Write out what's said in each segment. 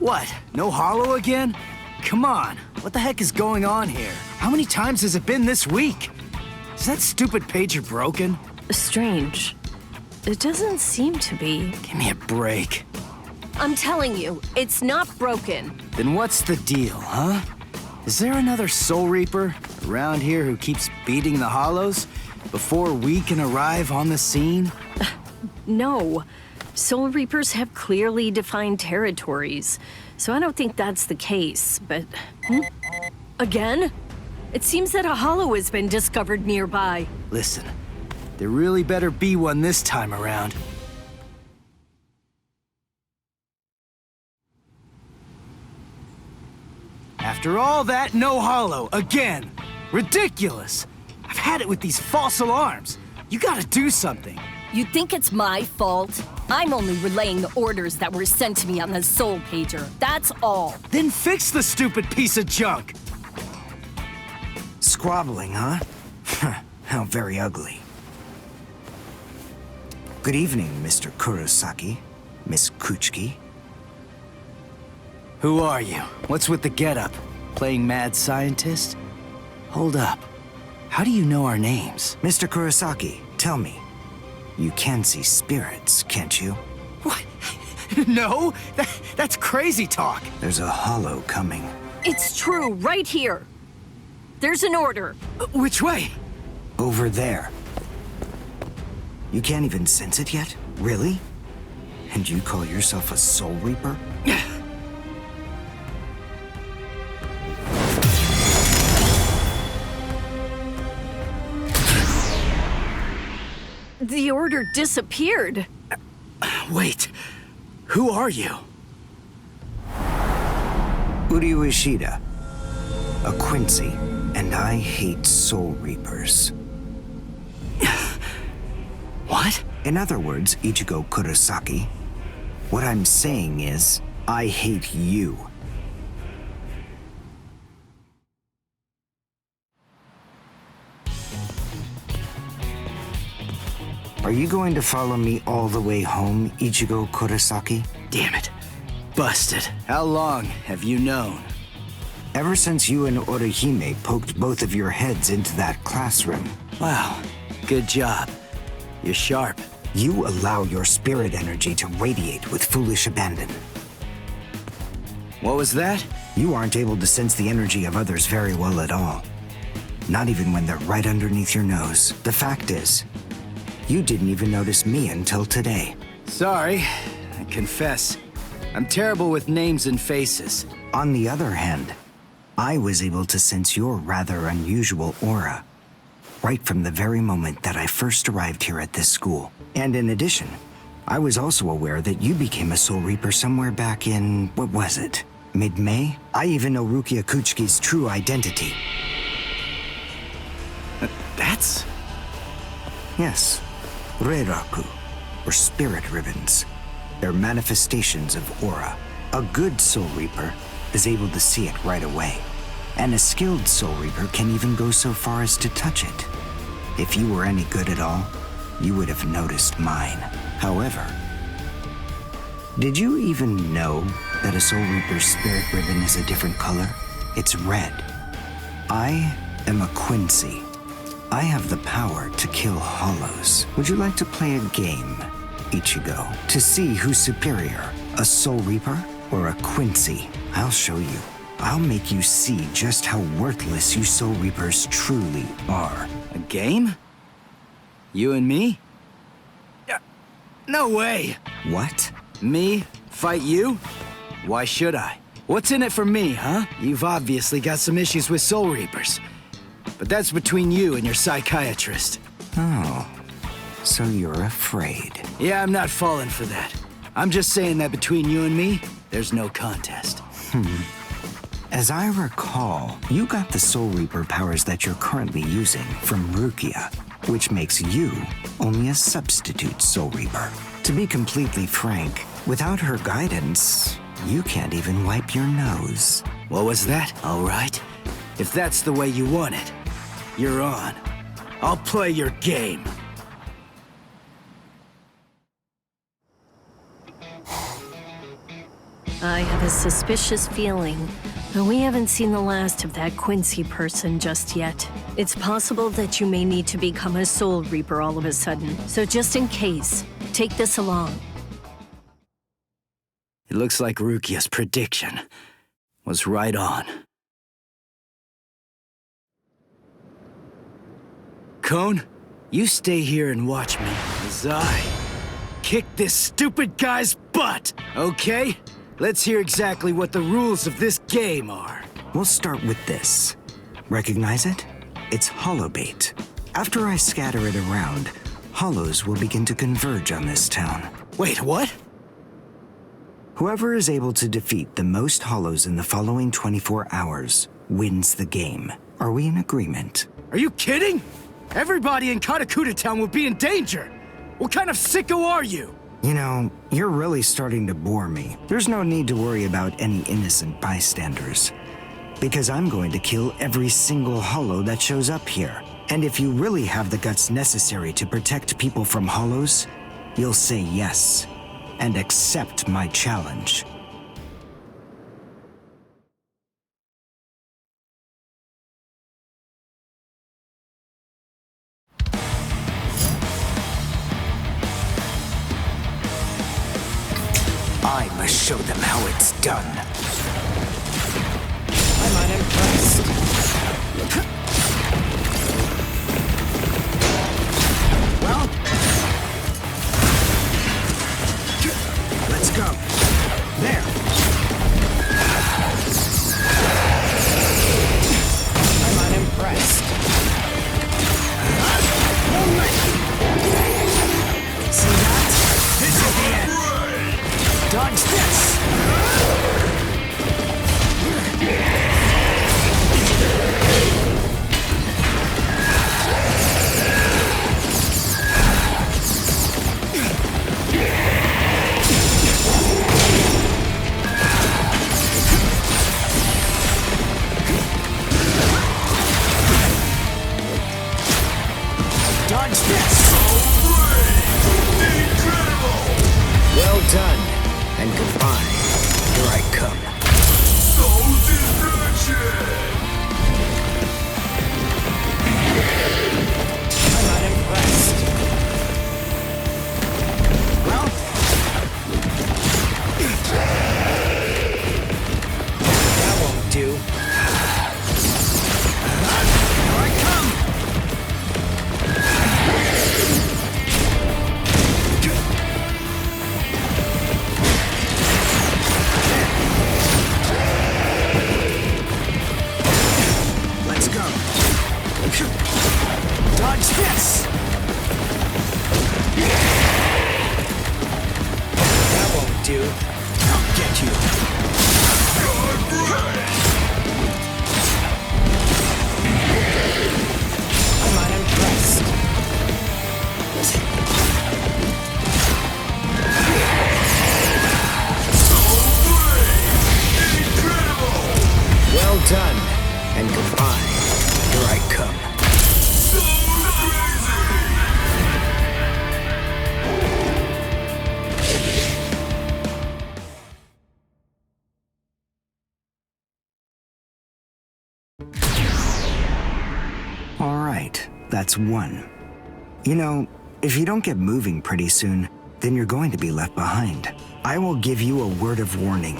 What? No hollow again? Come on, what the heck is going on here? How many times has it been this week? Is that stupid pager broken? Strange. It doesn't seem to be. Give me a break. I'm telling you, it's not broken. Then what's the deal, huh? Is there another Soul Reaper around here who keeps beating the hollows before we can arrive on the scene? No. Soul Reapers have clearly defined territories, so I don't think that's the case, but... Again? It seems that a hollow has been discovered nearby. Listen, there really better be one this time around. After all that, no hollow, again! Ridiculous! I've had it with these false alarms. You gotta do something. You think it's my fault? I'm only relaying the orders that were sent to me on the Soul Pager, that's all. Then fix the stupid piece of junk! Squabbling, huh? How very ugly. Good evening, Mr. Kurosaki, Miss Kuchiki. Who are you? What's with the getup? Playing mad scientist? Hold up. How do you know our names? Mr. Kurosaki, tell me. You can see spirits, can't you? What? No? That's crazy talk. There's a hollow coming. It's true, right here. There's an order. Which way? Over there. You can't even sense it yet? Really? And you call yourself a Soul Reaper? The order disappeared. Wait. Who are you? Uryu Ishida. A Quincy. And I hate Soul Reapers. What? In other words, Ichigo Kurosaki, what I'm saying is, I hate you. Are you going to follow me all the way home, Ichigo Kurosaki? Damn it. Busted. How long have you known? Ever since you and Orihime poked both of your heads into that classroom. Wow. Good job. You're sharp. You allow your spirit energy to radiate with foolish abandon. What was that? You aren't able to sense the energy of others very well at all. Not even when they're right underneath your nose. The fact is, you didn't even notice me until today. Sorry. I confess. I'm terrible with names and faces. On the other hand, I was able to sense your rather unusual aura right from the very moment that I first arrived here at this school. And in addition, I was also aware that you became a Soul Reaper somewhere back in, what was it? Mid-May? I even know Rukia Kuchiki's true identity. That's... Yes. Reiraku, or spirit ribbons. They're manifestations of aura. A good Soul Reaper is able to see it right away. And a skilled Soul Reaper can even go so far as to touch it. If you were any good at all, you would have noticed mine. However, did you even know that a Soul Reaper's spirit ribbon is a different color? It's red. I am a Quincy. I have the power to kill hollows. Would you like to play a game, Ichigo, to see who's superior, a Soul Reaper or a Quincy? I'll show you. I'll make you see just how worthless you Soul Reapers truly are. A game? You and me? No way! What? Me? Fight you? Why should I? What's in it for me, huh? You've obviously got some issues with Soul Reapers. But that's between you and your psychiatrist. Oh, so you're afraid. Yeah, I'm not falling for that. I'm just saying that between you and me, there's no contest. As I recall, you got the Soul Reaper powers that you're currently using from Rukia, which makes you only a substitute Soul Reaper. To be completely frank, without her guidance, you can't even wipe your nose. What was that? All right. If that's the way you want it, you're on. I'll play your game. I have a suspicious feeling, but we haven't seen the last of that Quincy person just yet. It's possible that you may need to become a Soul Reaper all of a sudden, so just in case, take this along. It looks like Rukia's prediction was right on. Cone, you stay here and watch me as I kick this stupid guy's butt, okay? Let's hear exactly what the rules of this game are. We'll start with this. Recognize it? It's holobait. After I scatter it around, hollows will begin to converge on this town. Wait, what? Whoever is able to defeat the most hollows in the following 24 hours wins the game. Are we in agreement? Are you kidding? Everybody in Katakuta Town will be in danger! What kind of sicko are you? You know, you're really starting to bore me. There's no need to worry about any innocent bystanders. Because I'm going to kill every single hollow that shows up here. And if you really have the guts necessary to protect people from hollows, you'll say yes, and accept my challenge. I must show them how it's done. I'm unimpressed. Well, let's go. There. I'm unimpressed. See that? This is the end. Dodge this! Dodge this! Incredible! Well done. And goodbye. Here I come. Soul destruction! I'm not impressed. Well? That won't do. Here I come! Dodge this! That won't do. I'll get you. I'm unimpressed. Incredible! Well done, and goodbye. Here I come. All right, that's one. You know, if you don't get moving pretty soon, then you're going to be left behind. I will give you a word of warning.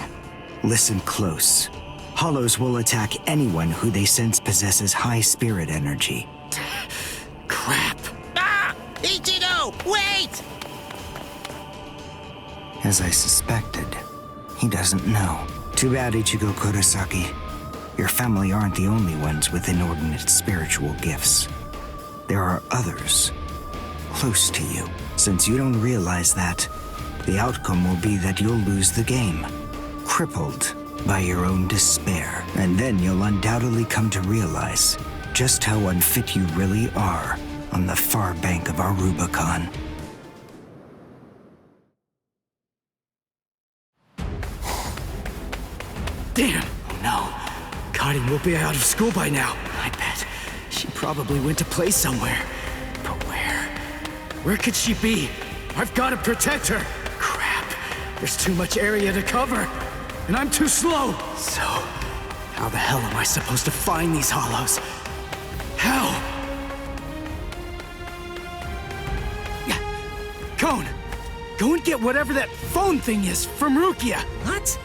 Listen close. Hollows will attack anyone who they sense possesses high spirit energy. Crap. Ah! Ichigo, wait! As I suspected, he doesn't know. Too bad, Ichigo Kurosaki. Your family aren't the only ones with inordinate spiritual gifts. There are others close to you. Since you don't realize that, the outcome will be that you'll lose the game, crippled by your own despair. And then you'll undoubtedly come to realize just how unfit you really are on the far bank of our Rubicon. Damn! Oh no. Karin will be out of school by now. I bet. She probably went to play somewhere. But where? Where could she be? I've got to protect her! Crap. There's too much area to cover. and I'm too slow. So, how the hell am I supposed to find these hollows? How? Cone, go and get whatever that phone thing is from Rukia. What?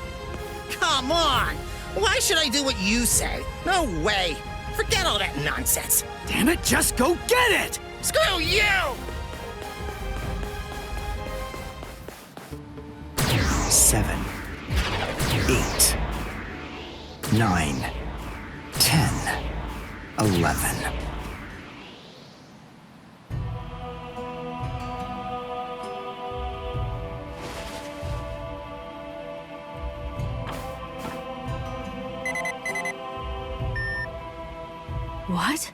Come on! Why should I do what you say? No way! Forget all that nonsense! Damn it, just go get it! Screw you! 7, 8, 9, 10, 11. What?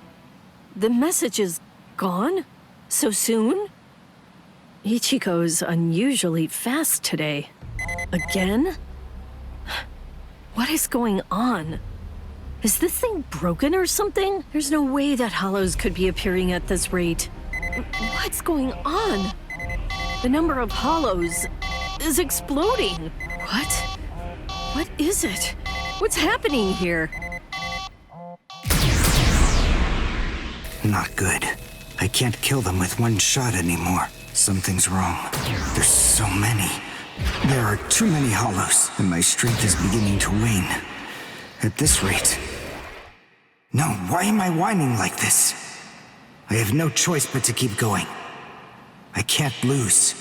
The message is gone? So soon? Ichigo's unusually fast today. Again? What is going on? Is this thing broken or something? There's no way that hollows could be appearing at this rate. What's going on? The number of hollows is exploding. What? What is it? What's happening here? Not good. I can't kill them with one shot anymore. Something's wrong. There's so many. There are too many hollows, and my strength is beginning to wane. At this rate... No, why am I whining like this? I have no choice but to keep going. I can't lose.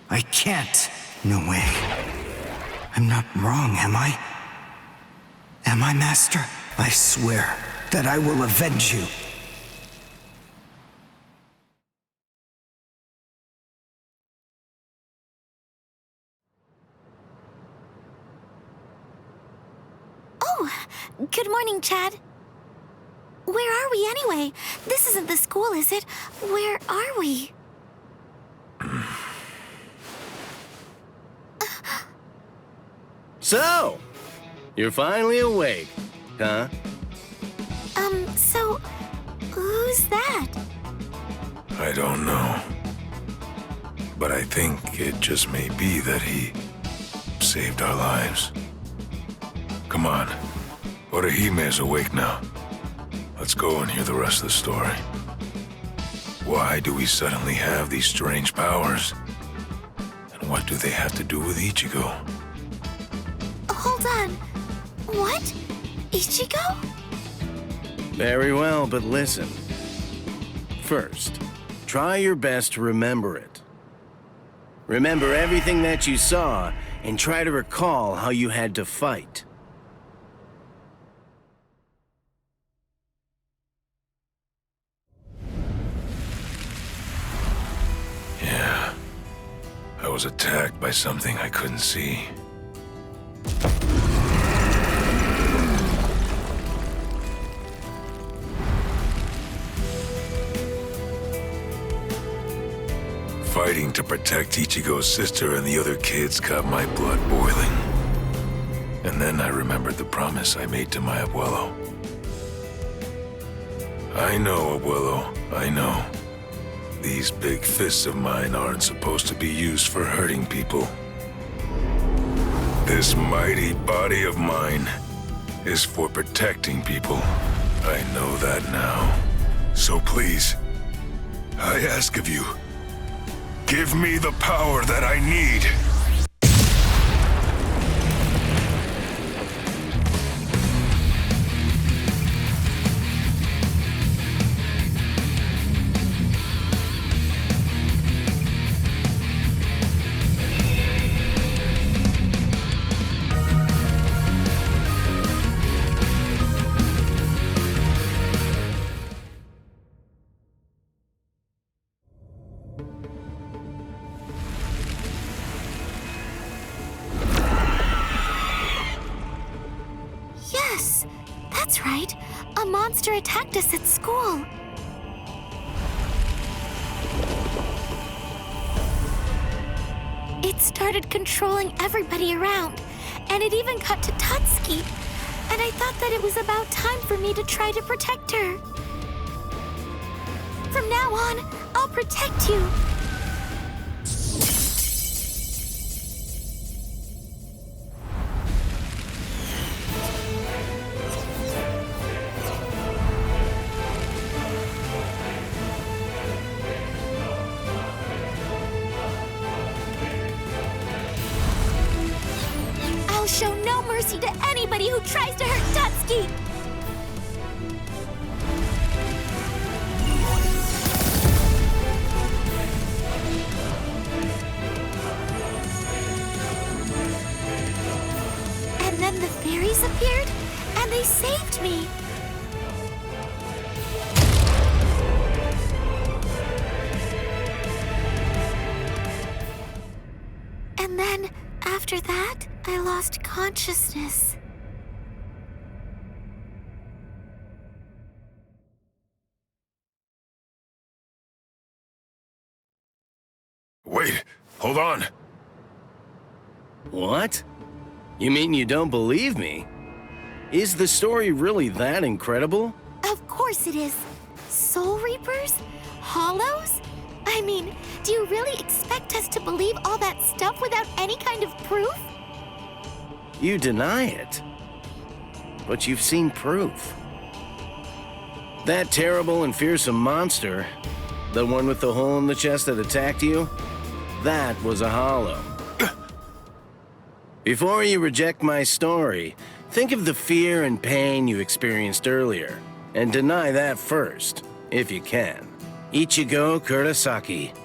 I can't. No way. I'm not wrong, am I? Am I, Master? I swear that I will avenge you. Good morning, Chad. Where are we anyway? This isn't the school, is it? Where are we? So, you're finally awake, huh? So, who's that? I don't know. But I think it just may be that he saved our lives. Come on. Orihime's awake now. Let's go and hear the rest of the story. Why do we suddenly have these strange powers? And what do they have to do with Ichigo? Hold on. What? Ichigo? Very well, but listen. First, try your best to remember it. Remember everything that you saw, and try to recall how you had to fight. Yeah. I was attacked by something I couldn't see. Fighting to protect Ichigo's sister and the other kids got my blood boiling. And then I remembered the promise I made to my abuelo. I know, abuelo, I know. These big fists of mine aren't supposed to be used for hurting people. This mighty body of mine is for protecting people. I know that now. So please, I ask of you, give me the power that I need. Yes, that's right. A monster attacked us at school. It started controlling everybody around, and it even got to Tatsuki. And I thought that it was about time for me to try to protect her. From now on, I'll protect you. tries to hurt Tutski! And then the fairies appeared, and they saved me. And then, after that, I lost consciousness. Wait, hold on. What? You mean you don't believe me? Is the story really that incredible? Of course it is. Soul Reapers? Hollows? I mean, do you really expect us to believe all that stuff without any kind of proof? You deny it. But you've seen proof. That terrible and fearsome monster, the one with the hole in the chest that attacked you, that was a hollow. Before you reject my story, think of the fear and pain you experienced earlier, and deny that first, if you can. Ichigo Kurosaki.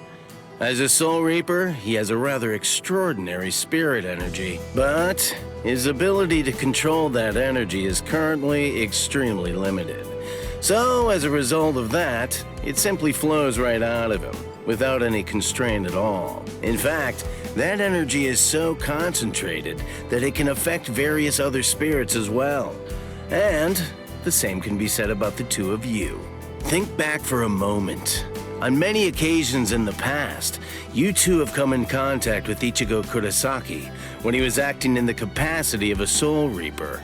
As a Soul Reaper, he has a rather extraordinary spirit energy, but his ability to control that energy is currently extremely limited. So, as a result of that, it simply flows right out of him, without any constraint at all. In fact, that energy is so concentrated that it can affect various other spirits as well. And the same can be said about the two of you. Think back for a moment. On many occasions in the past, you two have come in contact with Ichigo Kurosaki when he was acting in the capacity of a Soul Reaper.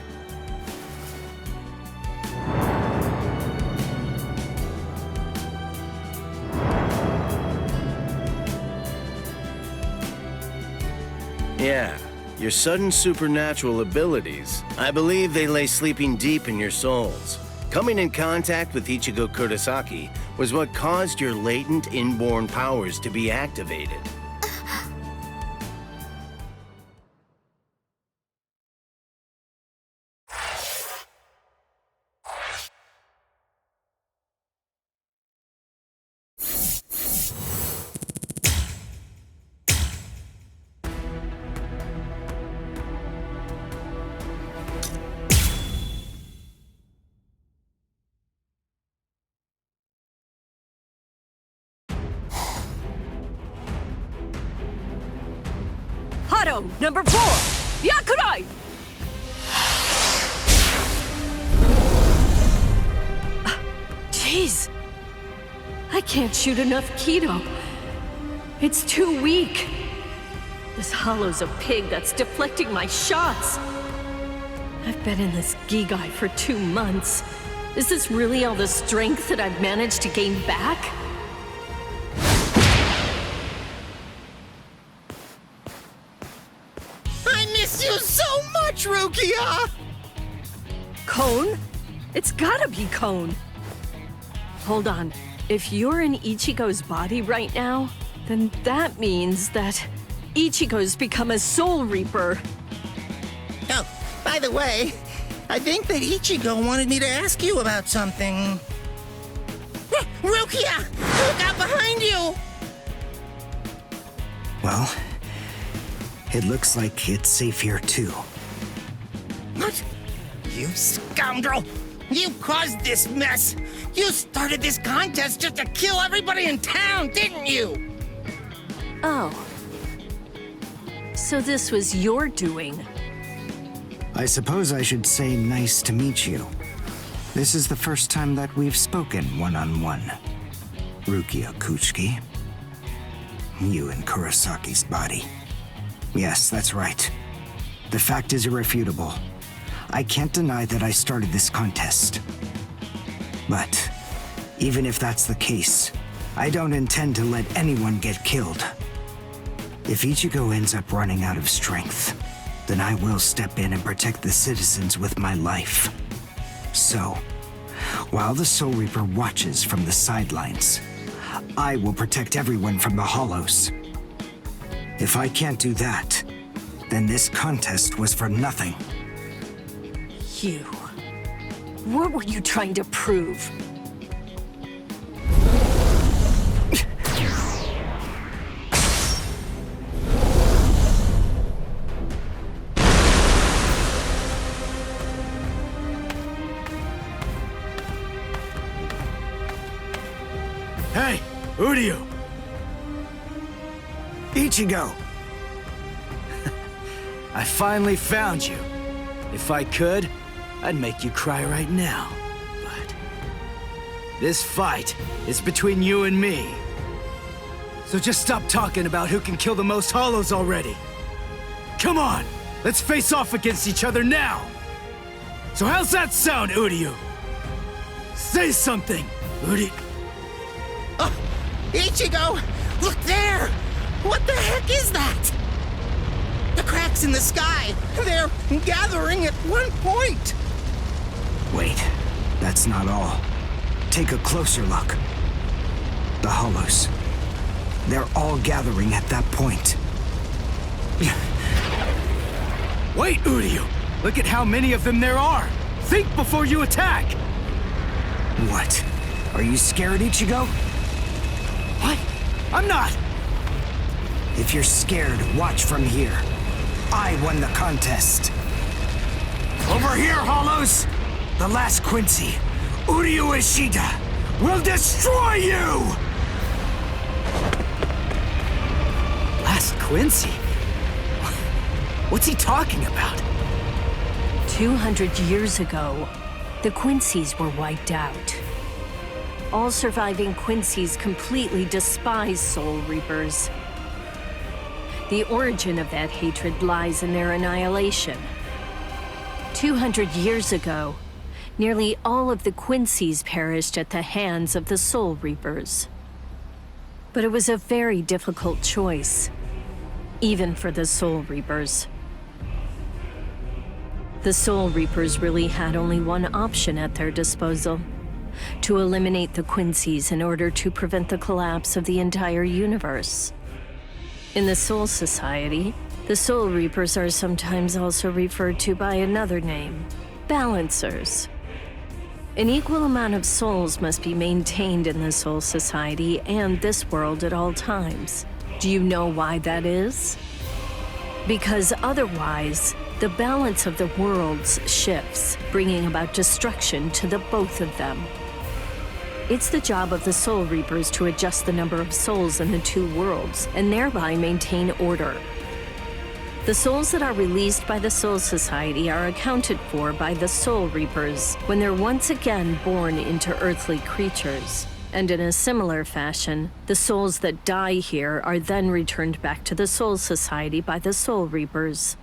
Yeah, your sudden supernatural abilities, I believe they lay sleeping deep in your souls. Coming in contact with Ichigo Kurosaki was what caused your latent inborn powers to be activated. Hado, number 4! Yakurai! Jeez. I can't shoot enough Kido. It's too weak. This hollow's a pig that's deflecting my shots. I've been in this Gigai for 2 months. Is this really all the strength that I've managed to gain back? I miss you so much, Rukia! Cone? It's gotta be Cone. Hold on. If you're in Ichigo's body right now, then that means that Ichigo's become a Soul Reaper. Oh, by the way, I think that Ichigo wanted me to ask you about something. Rukia! Look out behind you! Well, it looks like it's safe here too. What? You scoundrel! You caused this mess! You started this contest just to kill everybody in town, didn't you? Oh. So this was your doing. I suppose I should say nice to meet you. This is the first time that we've spoken one-on-one. Rukia Kuchiki. You in Kurosaki's body. Yes, that's right. The fact is irrefutable. I can't deny that I started this contest. But even if that's the case, I don't intend to let anyone get killed. If Ichigo ends up running out of strength, then I will step in and protect the citizens with my life. So, while the Soul Reaper watches from the sidelines, I will protect everyone from the Hollows. If I can't do that, then this contest was for nothing. You. What were you trying to prove? Hey, Uryu! Ichigo! I finally found you. If I could, I'd make you cry right now. But this fight is between you and me. So just stop talking about who can kill the most hollows already. Come on, let's face off against each other now. So how's that sound, Uryu? Say something, Uryu. Ichigo! Look there! What the heck is that? The cracks in the sky! They're gathering at one point! Wait, that's not all. Take a closer look. The hollows. They're all gathering at that point. Wait, Uryu! Look at how many of them there are! Think before you attack! What? Are you scared, Ichigo? What? I'm not! If you're scared, watch from here. I won the contest. Over here, Hollows! The last Quincy, Uryu Ishida, will destroy you! Last Quincy? What's he talking about? 200 years ago, the Quincy's were wiped out. All surviving Quincy's completely despise Soul Reapers. The origin of that hatred lies in their annihilation. 200 years ago, nearly all of the Quincy's perished at the hands of the Soul Reapers. But it was a very difficult choice, even for the Soul Reapers. The Soul Reapers really had only one option at their disposal: to eliminate the Quincy's in order to prevent the collapse of the entire universe. In the Soul Society, the Soul Reapers are sometimes also referred to by another name: Balancers. An equal amount of souls must be maintained in the Soul Society and this world at all times. Do you know why that is? Because otherwise, the balance of the worlds shifts, bringing about destruction to the both of them. It's the job of the Soul Reapers to adjust the number of souls in the two worlds, and thereby maintain order. The souls that are released by the Soul Society are accounted for by the Soul Reapers when they're once again born into earthly creatures. And in a similar fashion, the souls that die here are then returned back to the Soul Society by the Soul Reapers.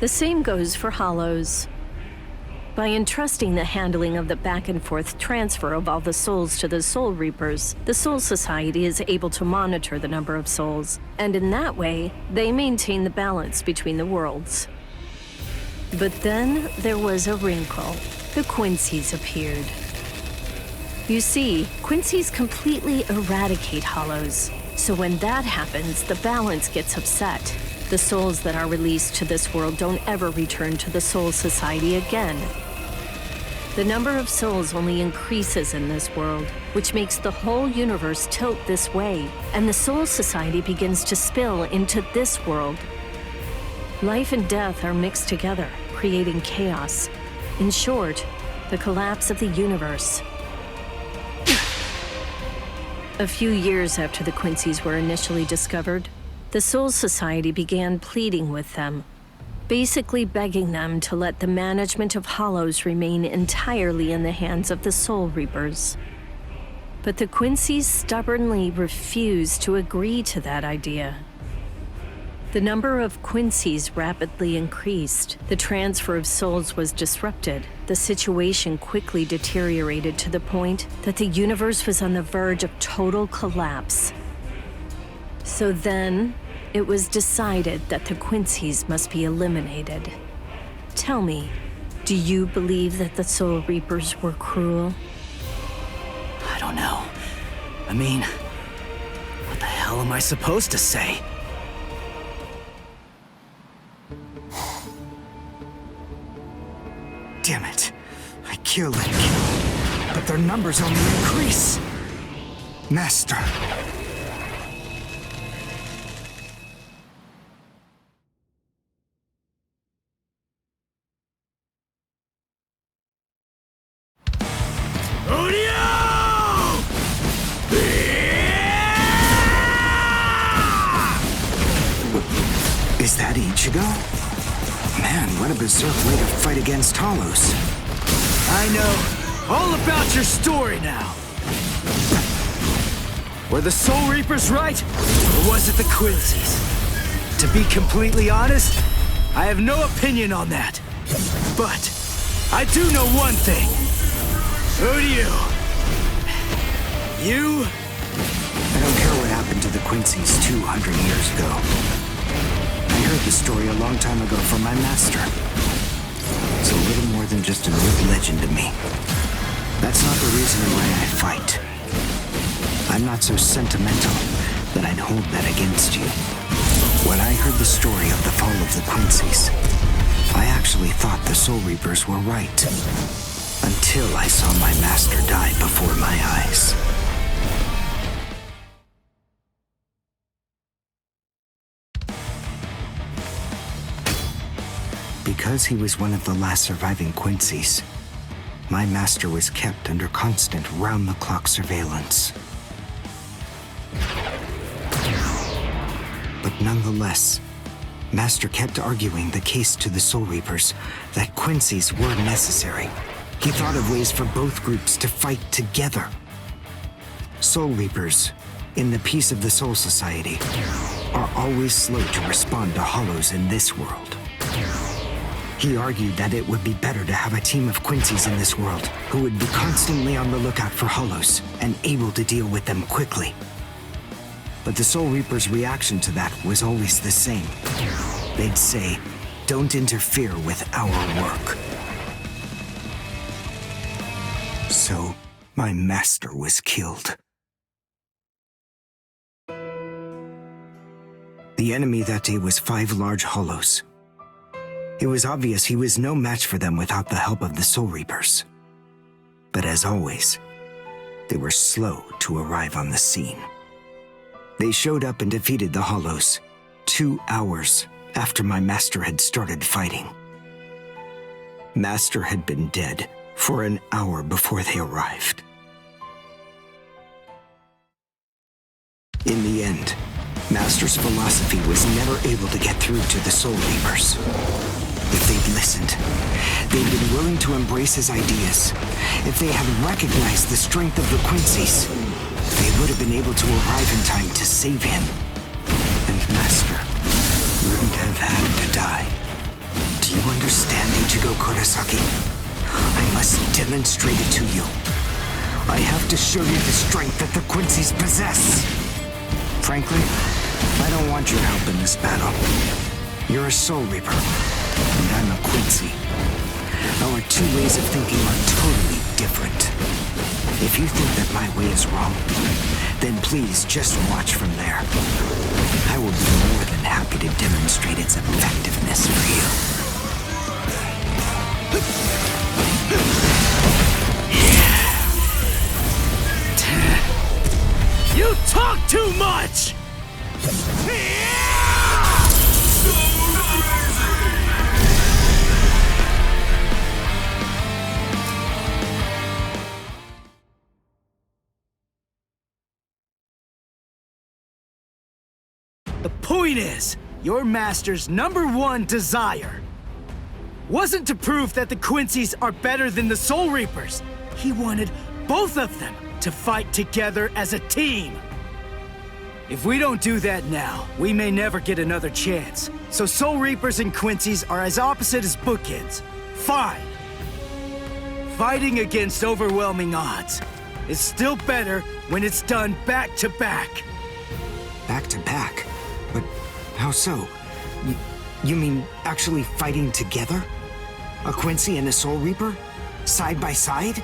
The same goes for Hollows. By entrusting the handling of the back-and-forth transfer of all the souls to the Soul Reapers, the Soul Society is able to monitor the number of souls, and in that way, they maintain the balance between the worlds. But then there was a wrinkle. The Quincy's appeared. You see, Quincy's completely eradicate Hollows, so when that happens, the balance gets upset. The souls that are released to this world don't ever return to the Soul Society again. The number of souls only increases in this world, which makes the whole universe tilt this way, and the Soul Society begins to spill into this world. Life and death are mixed together, creating chaos. In short, the collapse of the universe. A few years after the Quincy's were initially discovered, the Soul Society began pleading with them, basically begging them to let the management of Hollows remain entirely in the hands of the Soul Reapers. But the Quincy's stubbornly refused to agree to that idea. The number of Quincy's rapidly increased, the transfer of souls was disrupted, the situation quickly deteriorated to the point that the universe was on the verge of total collapse. So then, it was decided that the Quincy's must be eliminated. Tell me, do you believe that the Soul Reapers were cruel? I don't know. I mean, what the hell am I supposed to say? Damn it. I kill and kill, but their numbers only increase. Master. Is that Ichigo? Man, what a berserk way to fight against Hollows. I know all about your story now. Were the Soul Reapers right, or was it the Quincy's? To be completely honest, I have no opinion on that. But I do know one thing. Who do you? You? I don't care what happened to the Quincy's 200 years ago. I heard the story a long time ago from my master. It's a little more than just an old legend to me. That's not the reason why I fight. I'm not so sentimental that I'd hold that against you. When I heard the story of the fall of the Quincy's, I actually thought the Soul Reapers were right. Until I saw my master die before my eyes. Because he was one of the last surviving Quincy's, my master was kept under constant round-the-clock surveillance. But nonetheless, Master kept arguing the case to the Soul Reapers that Quincy's were necessary. He thought of ways for both groups to fight together. Soul Reapers, in the peace of the Soul Society, are always slow to respond to Hollows in this world. He argued that it would be better to have a team of Quincy's in this world who would be constantly on the lookout for Hollows and able to deal with them quickly. But the Soul Reapers' reaction to that was always the same. They'd say, "Don't interfere with our work." So, my master was killed. The enemy that day was 5 large Hollows. It was obvious he was no match for them without the help of the Soul Reapers. But as always, they were slow to arrive on the scene. They showed up and defeated the Hollows 2 hours after my master had started fighting. Master had been dead for an hour before they arrived. In the end, Master's philosophy was never able to get through to the Soul Reapers. If they'd listened, they'd been willing to embrace his ideas. If they had recognized the strength of the Quincy's, they would have been able to arrive in time to save him. And Master wouldn't have had to die. Do you understand, Ichigo Kurosaki? I must demonstrate it to you. I have to show you the strength that the Quincy's possess. Frankly, I don't want your help in this battle. You're a Soul Reaper, and I'm a Quincy. Our 2 ways of thinking are totally different. If you think that my way is wrong, then please just watch from there. I will be more than happy to demonstrate its effectiveness for you. You talk too much! The point is, your master's #1 desire wasn't to prove that the Quincy's are better than the Soul Reapers. He wanted both of them to fight together as a team. If we don't do that now, we may never get another chance. So Soul Reapers and Quincy's are as opposite as bookends. Fine. Fighting against overwhelming odds is still better when it's done back to back. Back to back? But how so? You mean actually fighting together? A Quincy and a Soul Reaper? Side by side?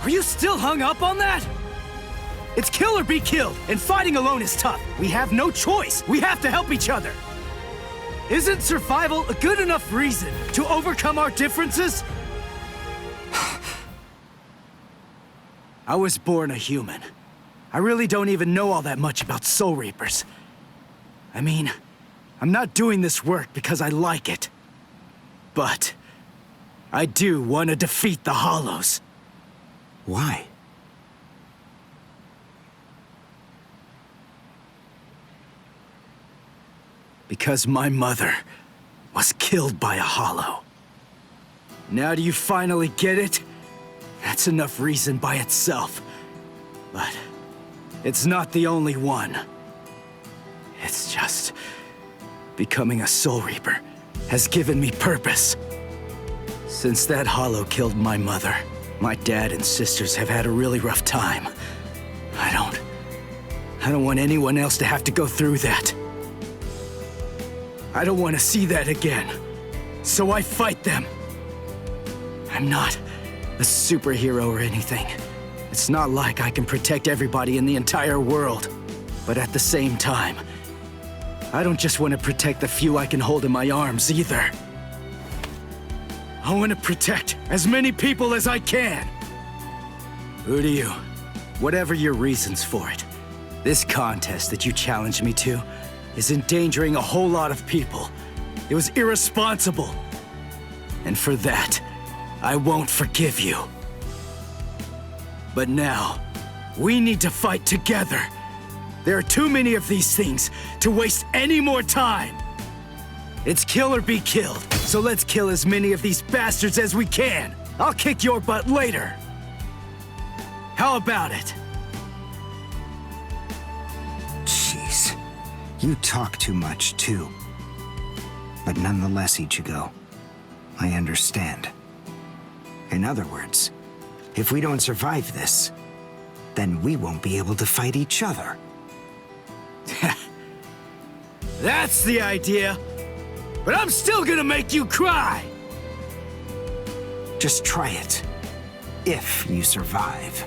Are you still hung up on that? It's kill or be killed, and fighting alone is tough. We have no choice. We have to help each other. Isn't survival a good enough reason to overcome our differences? I was born a human. I really don't even know all that much about Soul Reapers. I mean, I'm not doing this work because I like it. But I do want to defeat the Hollows. Why? Because my mother was killed by a Hollow. Now do you finally get it? That's enough reason by itself. But it's not the only one. It's just becoming a Soul Reaper has given me purpose. Since that Hollow killed my mother, my dad and sisters have had a really rough time. I don't want anyone else to have to go through that. I don't want to see that again. So I fight them. I'm not a superhero or anything. It's not like I can protect everybody in the entire world. But at the same time, I don't just want to protect the few I can hold in my arms either. I want to protect as many people as I can. Who do you? Whatever your reasons for it, this contest that you challenged me to is endangering a whole lot of people. It was irresponsible. And for that, I won't forgive you. But now, we need to fight together. There are too many of these things to waste any more time. It's kill or be killed, so let's kill as many of these bastards as we can. I'll kick your butt later. How about it? Jeez. You talk too much, too. But nonetheless, Ichigo, I understand. In other words, if we don't survive this, then we won't be able to fight each other. That's the idea. But I'm still gonna make you cry. Just try it. If you survive.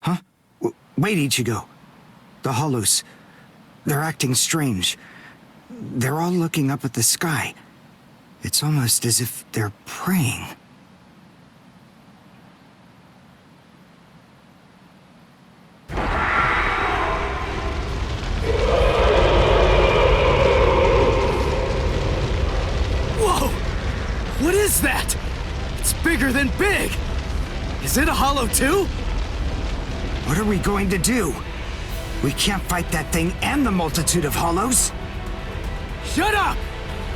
Huh? Wait, Ichigo. The Hollows. They're acting strange. They're all looking up at the sky. It's almost as if they're praying. Whoa! What is that? It's bigger than big! Is it a Hollow too? What are we going to do? We can't fight that thing and the multitude of Hollows. Shut up!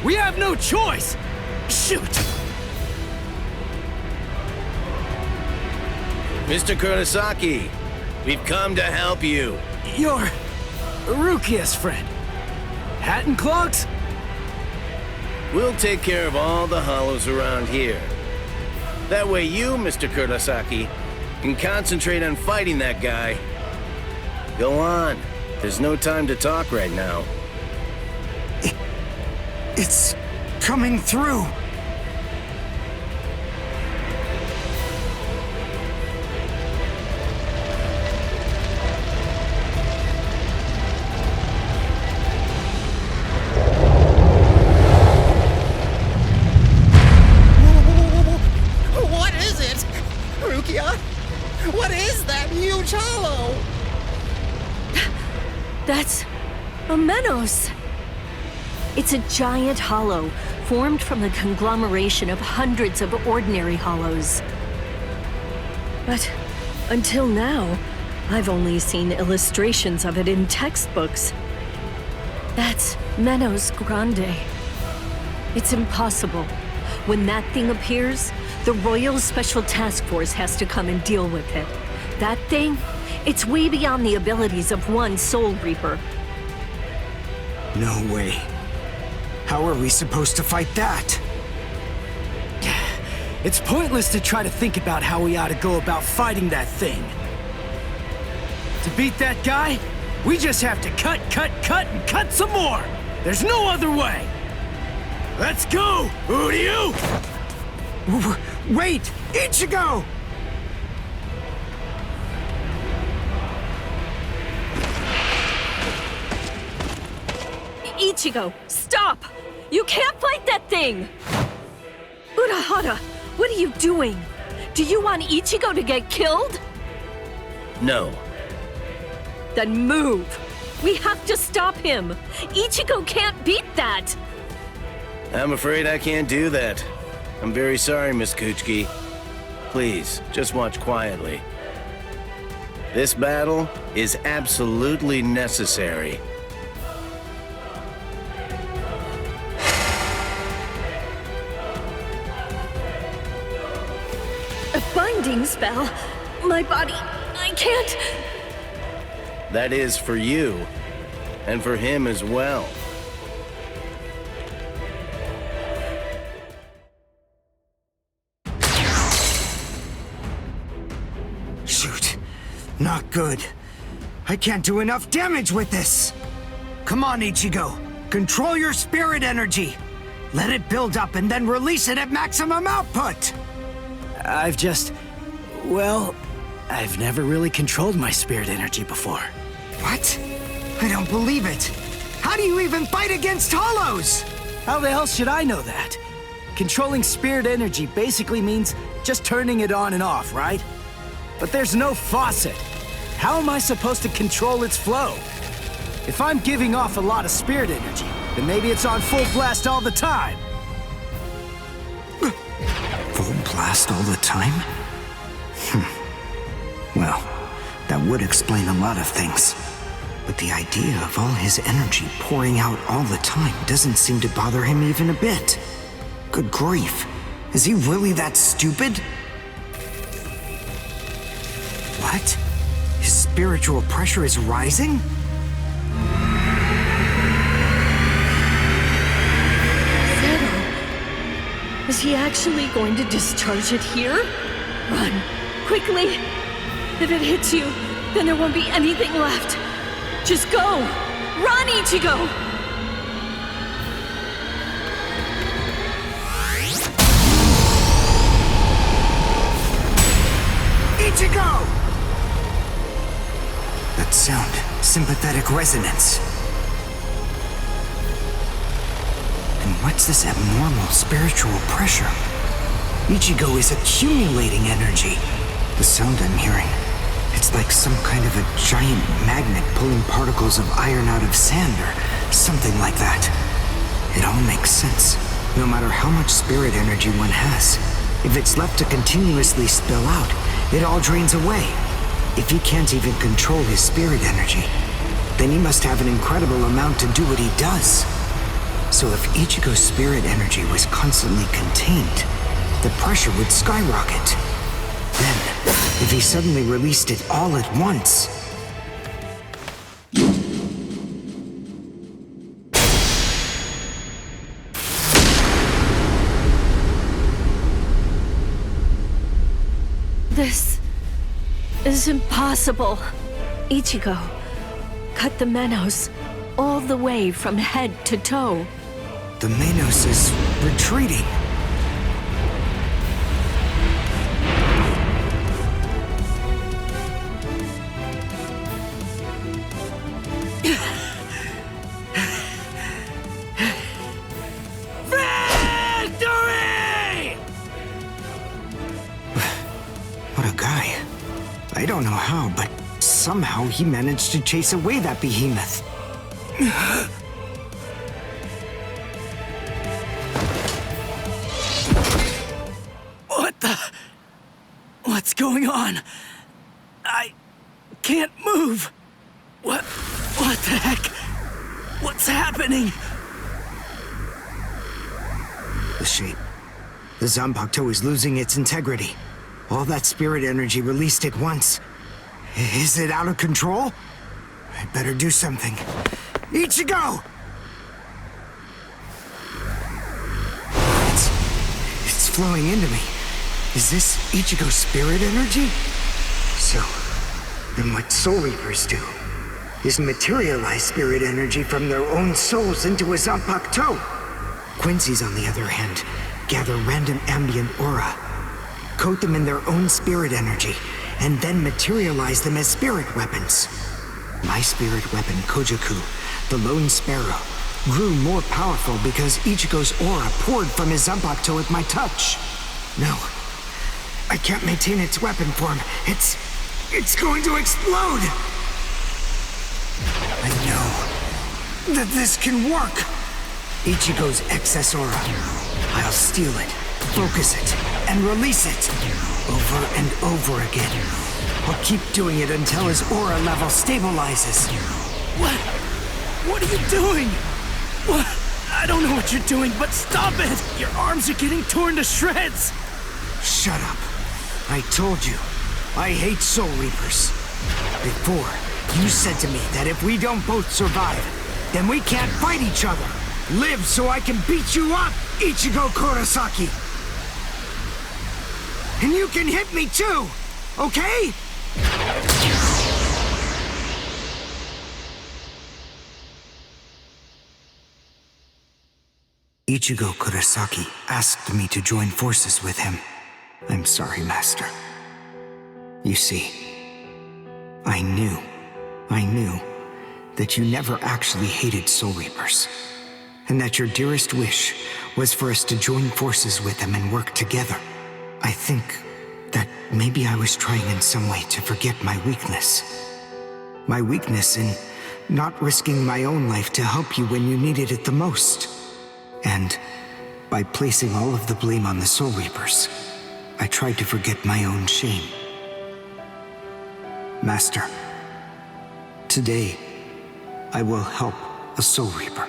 We have no choice! Shoot! Mr. Kurosaki, we've come to help you. You're Rukia's friend. Hat and clogs? We'll take care of all the Hollows around here. That way you, Mr. Kurosaki, can concentrate on fighting that guy. Go on. There's no time to talk right now. It's coming through. What is it? Rukia? What is that huge hollow? That's a Menos. It's a giant hollow formed from the conglomeration of hundreds of ordinary hollows. But until now, I've only seen illustrations of it in textbooks. That's Menos Grande. It's impossible. When that thing appears, the Royal Special Task Force has to come and deal with it. That thing, it's way beyond the abilities of one Soul Reaper. No way. How are we supposed to fight that? It's pointless to try to think about how we ought to go about fighting that thing. To beat that guy, we just have to cut, and cut some more! There's no other way! Let's go, Uryu! Wait! Ichigo! Ichigo, stop! You can't fight that thing! Urahara, what are you doing? Do you want Ichigo to get killed? No. Then move! We have to stop him! Ichigo can't beat that! I'm afraid I can't do that. I'm very sorry, Miss Kuchiki. Please, just watch quietly. This battle is absolutely necessary. A binding spell? My body, I can't... That is for you, and for him as well. Shoot. Not good. I can't do enough damage with this. Come on, Ichigo. Control your spirit energy. Let it build up and then release it at maximum output. Well, I've never really controlled my spirit energy before. What? I don't believe it. How do you even fight against hollows? How the hell should I know that? Controlling spirit energy basically means just turning it on and off, right? But there's no faucet. How am I supposed to control its flow? If I'm giving off a lot of spirit energy, then maybe it's on full blast all the time. Full blast all the time? Well, that would explain a lot of things. But the idea of all his energy pouring out all the time doesn't seem to bother him even a bit. Good grief. Is he really that stupid? What? His spiritual pressure is rising? Zero. Is he actually going to discharge it here? Run, quickly! If it hits you, then there won't be anything left. Just go! Run, Ichigo! Ichigo! That sound, sympathetic resonance. And what's this abnormal spiritual pressure? Ichigo is accumulating energy. The sound I'm hearing, it's like some kind of a giant magnet pulling particles of iron out of sand or something like that. It all makes sense. No matter how much spirit energy one has, if it's left to continuously spill out, it all drains away. If he can't even control his spirit energy, then he must have an incredible amount to do what he does. So if Ichigo's spirit energy was constantly contained, the pressure would skyrocket. Then, if he suddenly released it all at once... This is impossible. Ichigo, cut the Menos all the way from head to toe. The Menos is retreating. Victory! What a guy. I don't know how, but somehow he managed to chase away that behemoth. What's going on? can't move. What the heck? What's happening? The shape. The Zanpakuto is losing its integrity. All that spirit energy released at once. Is it out of control? I better do something. Ichigo! It's flowing into me. Is this Ichigo's spirit energy? So, then what Soul Reapers do is materialize spirit energy from their own souls into a Zanpakuto. Quincy's, on the other hand, gather random ambient aura, coat them in their own spirit energy, and then materialize them as spirit weapons. My spirit weapon, Kojaku, the Lone Sparrow, grew more powerful because Ichigo's aura poured from his Zanpakuto at my touch. No, I can't maintain its weapon form. It's going to explode! I know that this can work! Ichigo's excess aura. I'll steal it, focus it, and release it. Over and over again. I'll keep doing it until his aura level stabilizes. What are you doing? What? I don't know what you're doing, but stop it! Your arms are getting torn to shreds! Shut up. I told you, I hate Soul Reapers. Before, you said to me that if we don't both survive, then we can't fight each other. Live so I can beat you up, Ichigo Kurosaki! And you can hit me too, okay? Ichigo Kurosaki asked me to join forces with him. I'm sorry, Master. You see, I knew that you never actually hated Soul Reapers, and that your dearest wish was for us to join forces with them and work together. I think that maybe I was trying in some way to forget my weakness. My weakness in not risking my own life to help you when you needed it the most. And by placing all of the blame on the Soul Reapers, I tried to forget my own shame. Master, today I will help a Soul Reaper.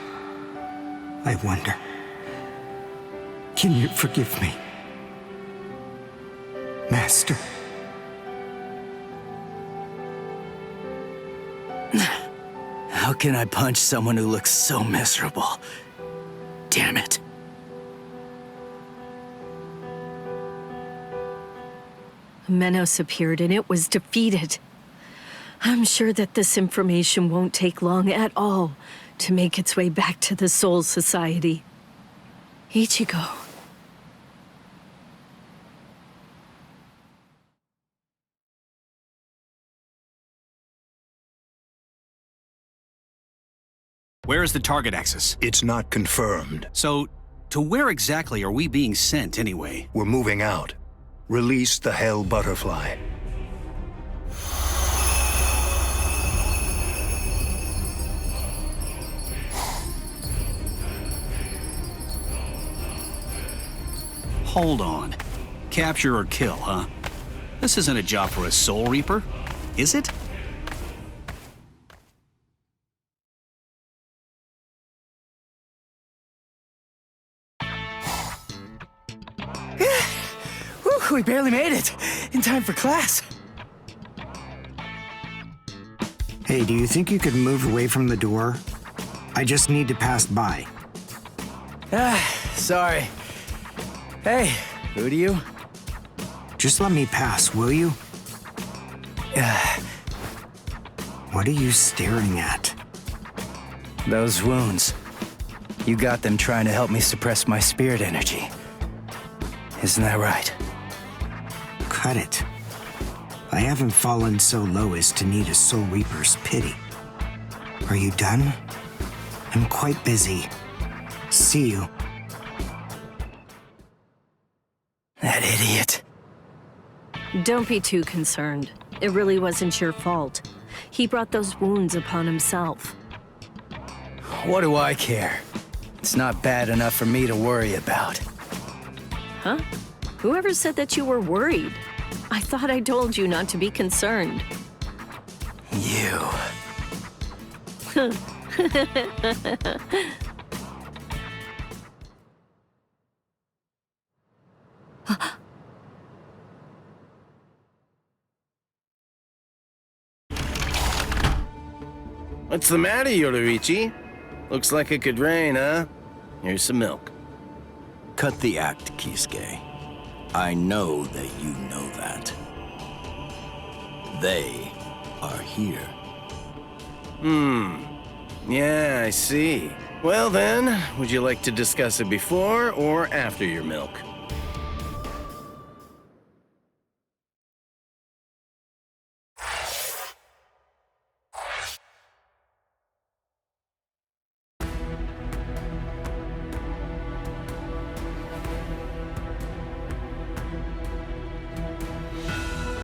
I wonder, can you forgive me? Master. How can I punch someone who looks so miserable? Damn it. Menos appeared and it was defeated. I'm sure that this information won't take long at all to make its way back to the Soul Society. Ichigo. Where is the target axis? It's not confirmed. So, to where exactly are we being sent anyway? We're moving out. Release the Hell Butterfly. Hold on. Capture or kill, huh? This isn't a job for a Soul Reaper, is it? Whew, we barely made it. In time for class. Hey, do you think you could move away from the door? I just need to pass by. Sorry. Hey, who do you? Just let me pass, will you? What are you staring at? Those wounds. You got them trying to help me suppress my spirit energy. Isn't that right? Cut it. I haven't fallen so low as to need a Soul Reaper's pity. Are you done? I'm quite busy. See you. That idiot. Don't be too concerned. It really wasn't your fault. He brought those wounds upon himself. What do I care? It's not bad enough for me to worry about. Huh? Whoever said that you were worried? I thought I told you not to be concerned. You. What's the matter, Yoruichi? Looks like it could rain, huh? Here's some milk. Cut the act, Kisuke. I know that you know that. They are here. Yeah, I see. Well then, would you like to discuss it before or after your milk?